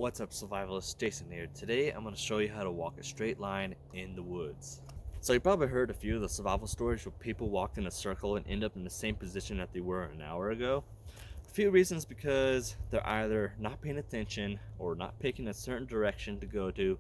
What's up, survivalist? Jason here. Today I'm going to show you how to walk a straight line in the woods. So you probably heard a few of the survival stories where people walk in a circle and end up in the same position that they were an hour ago. A few reasons: because they're either not paying attention or not picking a certain direction to go to,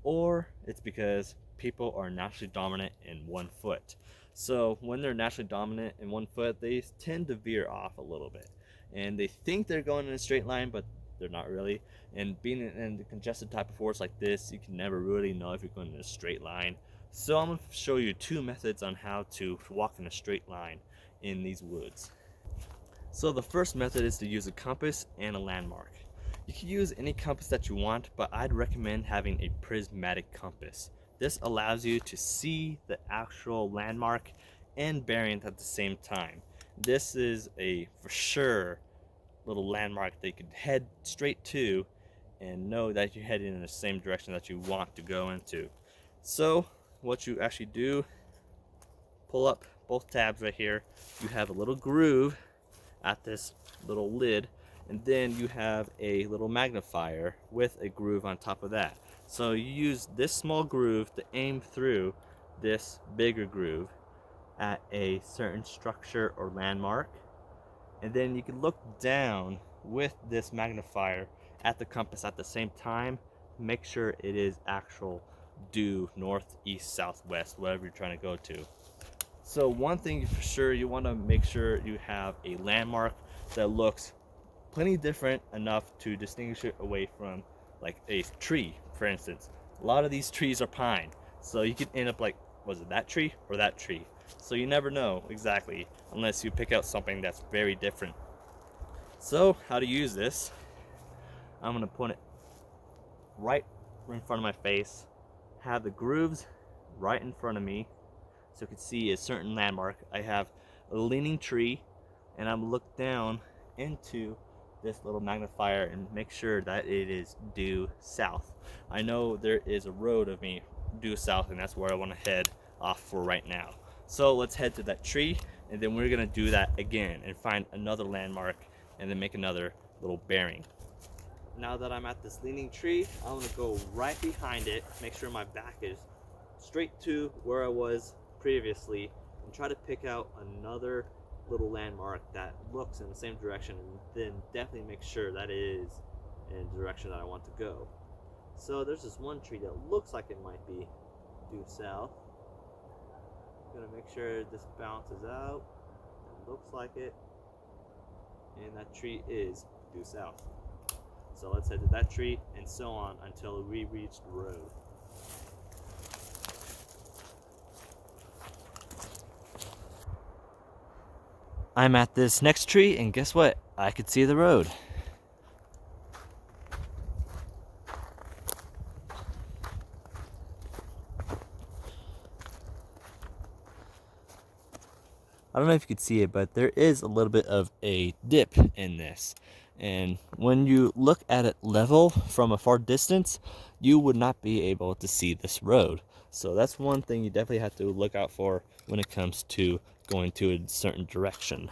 or it's because people are naturally dominant in one foot. So when they're naturally dominant in one foot, they tend to veer off a little bit, and they think they're going in a straight line, but they're not really. And being in the congested type of forest like this, you can never really know if you're going in a straight line. So I'm going to show you two methods on how to walk in a straight line in these woods. So the first method is to use a compass and a landmark. You can use any compass that you want, but I'd recommend having a prismatic compass. This allows you to see the actual landmark and bearing at the same time. This is a for sure little landmark that you can head straight to and know that you're heading in the same direction that you want to go into. So what you actually do, pull up both tabs right here. You have a little groove at this little lid, and then you have a little magnifier with a groove on top of that. So you use this small groove to aim through this bigger groove at a certain structure or landmark, and then you can look down with this magnifier at the compass at the same time. Make sure it is actual due north, east, south, west, whatever you're trying to go to. So one thing for sure, you want to make sure you have a landmark that looks plenty different enough to distinguish it away from like a tree, for instance. A lot of these trees are pine, so you could end up like, was it that tree or that tree? So you never know exactly unless you pick out something that's very different. So how to use this, I'm going to put it right in front of my face, have the grooves right in front of me so you can see a certain landmark. I have a leaning tree, and I'm looked down into this little magnifier and make sure that it is due south. I know there is a road of me due south, and that's where I want to head off for right now. So let's head to that tree, and then we're gonna do that again and find another landmark and then make another little bearing. Now that I'm at this leaning tree, I'm gonna go right behind it, make sure my back is straight to where I was previously, and try to pick out another little landmark that looks in the same direction, and then definitely make sure that it is in the direction that I want to go. So there's this one tree that looks like it might be due south. I'm gonna make sure this balances out. It looks like it, and that tree is due south. So let's head to that tree and so on until we reach the road. I'm at this next tree, and guess what? I could see the road. I don't know if you could see it, but there is a little bit of a dip in this. And when you look at it level from a far distance, you would not be able to see this road. So that's one thing you definitely have to look out for when it comes to going to a certain direction.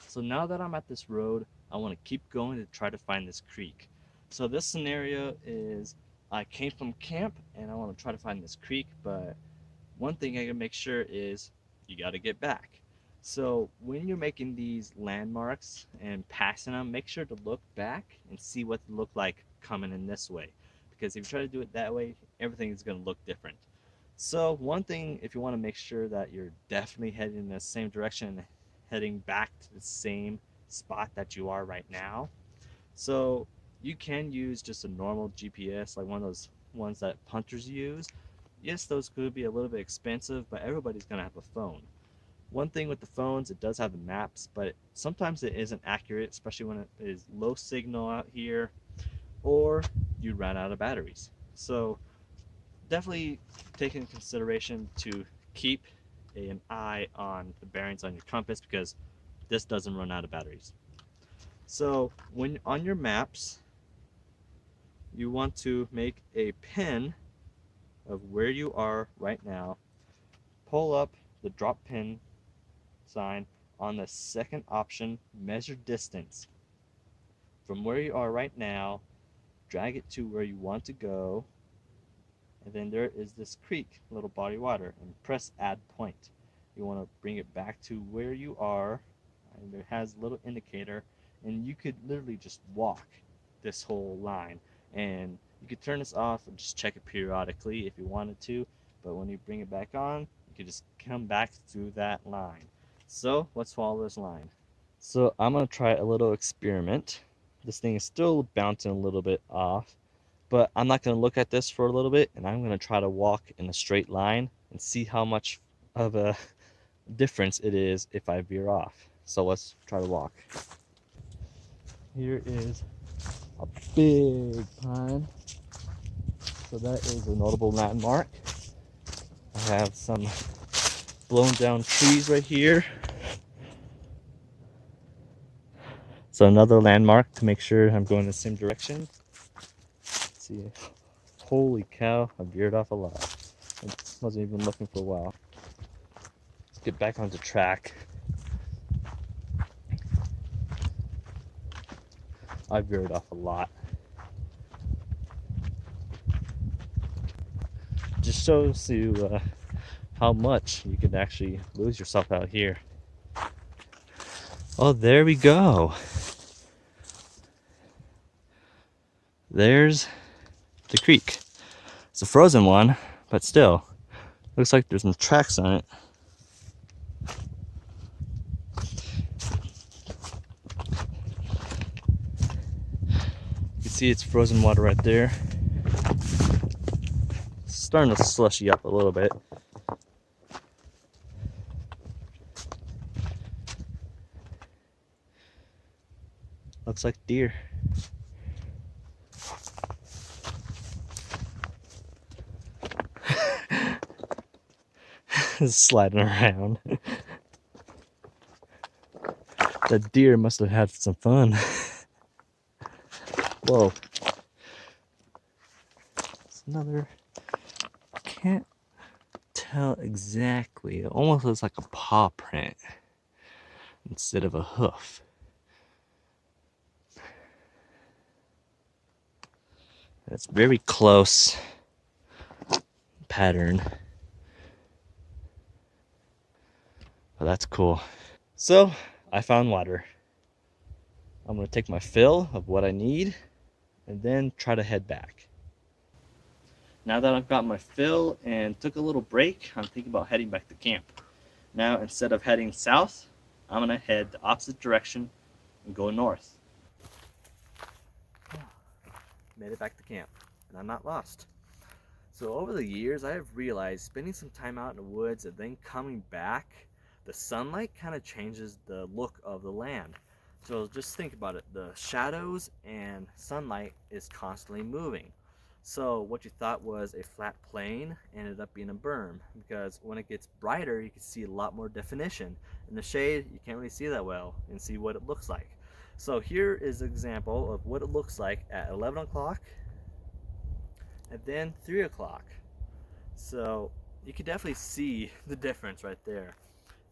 So now that I'm at this road, I want to keep going to try to find this creek. So this scenario is, I came from camp and I want to try to find this creek, but one thing I can make sure is you got to get back. So when you're making these landmarks and passing them, make sure to look back and see what they look like coming in this way. Because if you try to do it that way, everything is going to look different. So one thing, if you want to make sure that you're definitely heading in the same direction, heading back to the same spot that you are right now. So you can use just a normal GPS, like one of those ones that hunters use. Yes, those could be a little bit expensive, but everybody's gonna have a phone. One thing with the phones, it does have the maps, but sometimes it isn't accurate, especially when it is low signal out here or you run out of batteries. So definitely take into consideration to keep an eye on the bearings on your compass, because this doesn't run out of batteries. So when on your maps, you want to make a pin of where you are right now. Pull up the drop pin sign on the second option, measure distance from where you are right now drag it to where you want to go, and then there is this creek, little body of water, and press add point. You want to bring it back to where you are, and it has a little indicator, and you could literally just walk this whole line, and you could turn this off and just check it periodically if you wanted to, but when you bring it back on, you can just come back through that line. So let's follow this line. So I'm gonna try a little experiment. This thing is still bouncing a little bit off, but I'm not gonna look at this for a little bit, and I'm gonna try to walk in a straight line and see how much of a difference it is if I veer off. So let's try to walk. Here is a big pine. So that is a notable landmark. I have some blown down trees right here. So another landmark to make sure I'm going the same direction. Let's see, holy cow, I veered off a lot. I wasn't even looking for a while. Let's get back onto track. I veered off a lot. Just shows you how much you can actually lose yourself out here. Oh, there we go. There's the creek. It's a frozen one, but still, looks like there's some tracks on it. You can see it's frozen water right there. It's starting to slushy up a little bit. Looks like deer. Sliding around. The deer must have had some fun. Whoa. It's another. I can't tell exactly. It almost looks like a paw print instead of a hoof. That's very close pattern. Well, that's cool. So I found water. I'm gonna take my fill of what I need and then try to head back. Now that I've got my fill and took a little break, I'm thinking about heading back to camp. Now instead of heading south, I'm gonna head the opposite direction and go north. Made it back to camp, and I'm not lost. So over the years, I have realized spending some time out in the woods and then coming back, the sunlight kind of changes the look of the land. So just think about it. The shadows and sunlight is constantly moving. So what you thought was a flat plain ended up being a berm, because when it gets brighter, you can see a lot more definition. In the shade, you can't really see that well and see what it looks like. So here is an example of what it looks like at 11 o'clock and then 3 o'clock. So you can definitely see the difference right there.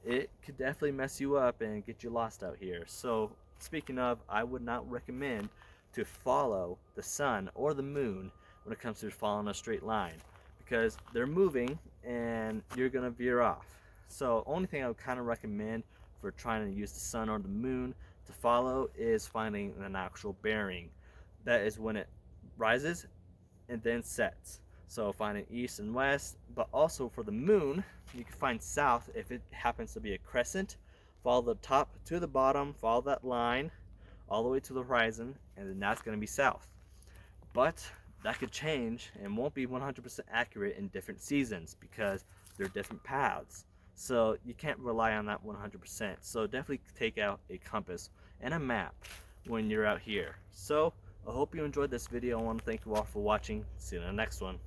It could definitely mess you up and get you lost out here. So speaking of, I would not recommend to follow the sun or the moon when it comes to following a straight line, because they're moving and you're gonna veer off. So only thing I would kind of recommend for trying to use the sun or the moon to follow is finding an actual bearing. That is when it rises and then sets. So finding east and west, but also for the moon, you can find south if it happens to be a crescent. Follow the top to the bottom, follow that line all the way to the horizon, and then that's going to be south. But that could change and won't be 100% accurate in different seasons because they're different paths. So you can't rely on that 100%. So definitely take out a compass and a map when you're out here. So I hope you enjoyed this video. I want to thank you all for watching. See you in the next one.